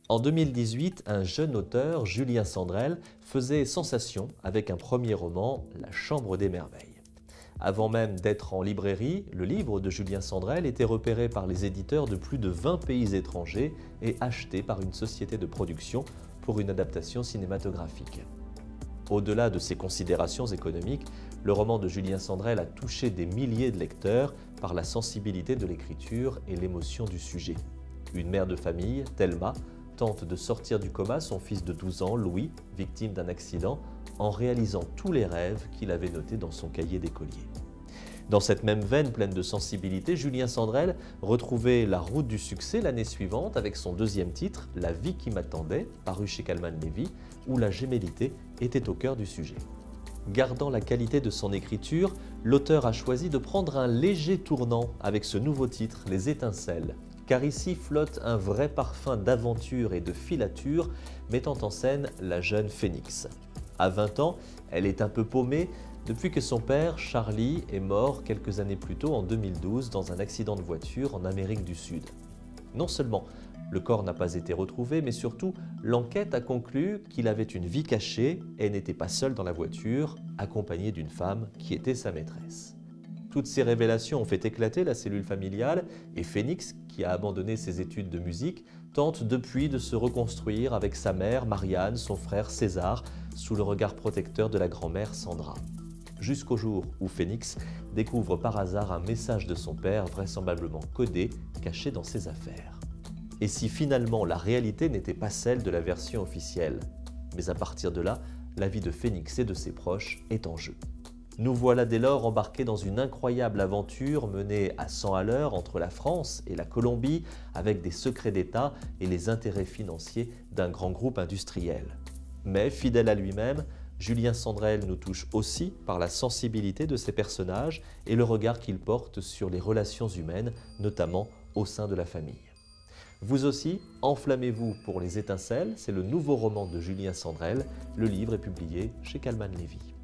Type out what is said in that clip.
En 2018, un jeune auteur, Julien Sandrel, faisait sensation avec un premier roman, La Chambre des Merveilles. Avant même d'être en librairie, le livre de Julien Sandrel était repéré par les éditeurs de plus de 20 pays étrangers et acheté par une société de production pour une adaptation cinématographique. Au-delà de ses considérations économiques, le roman de Julien Sandrel a touché des milliers de lecteurs par la sensibilité de l'écriture et l'émotion du sujet. Une mère de famille, Thelma, tente de sortir du coma son fils de 12 ans, Louis, victime d'un accident, en réalisant tous les rêves qu'il avait notés dans son cahier d'écolier. Dans cette même veine pleine de sensibilité, Julien Sandrel retrouvait la route du succès l'année suivante avec son deuxième titre, La vie qui m'attendait, paru chez Calman Levy, où la gémellité était au cœur du sujet. Gardant la qualité de son écriture, l'auteur a choisi de prendre un léger tournant avec ce nouveau titre, Les Étincelles, car ici flotte un vrai parfum d'aventure et de filature mettant en scène la jeune Phénix. À 20 ans, elle est un peu paumée depuis que son père, Charlie, est mort quelques années plus tôt en 2012 dans un accident de voiture en Amérique du Sud. Non seulement le corps n'a pas été retrouvé, mais surtout l'enquête a conclu qu'il avait une vie cachée et n'était pas seul dans la voiture, accompagné d'une femme qui était sa maîtresse. Toutes ces révélations ont fait éclater la cellule familiale et Phénix, qui a abandonné ses études de musique, tente depuis de se reconstruire avec sa mère Marianne, son frère César, sous le regard protecteur de la grand-mère Sandra. Jusqu'au jour où Phénix découvre par hasard un message de son père vraisemblablement codé, caché dans ses affaires. Et si finalement la réalité n'était pas celle de la version officielle? Mais à partir de là, la vie de Phénix et de ses proches est en jeu. Nous voilà dès lors embarqués dans une incroyable aventure menée à 100 à l'heure entre la France et la Colombie avec des secrets d'État et les intérêts financiers d'un grand groupe industriel. Mais fidèle à lui-même, Julien Sandrel nous touche aussi par la sensibilité de ses personnages et le regard qu'il porte sur les relations humaines, notamment au sein de la famille. Vous aussi, enflammez-vous pour Les Étincelles, c'est le nouveau roman de Julien Sandrel. Le livre est publié chez Calman Levy.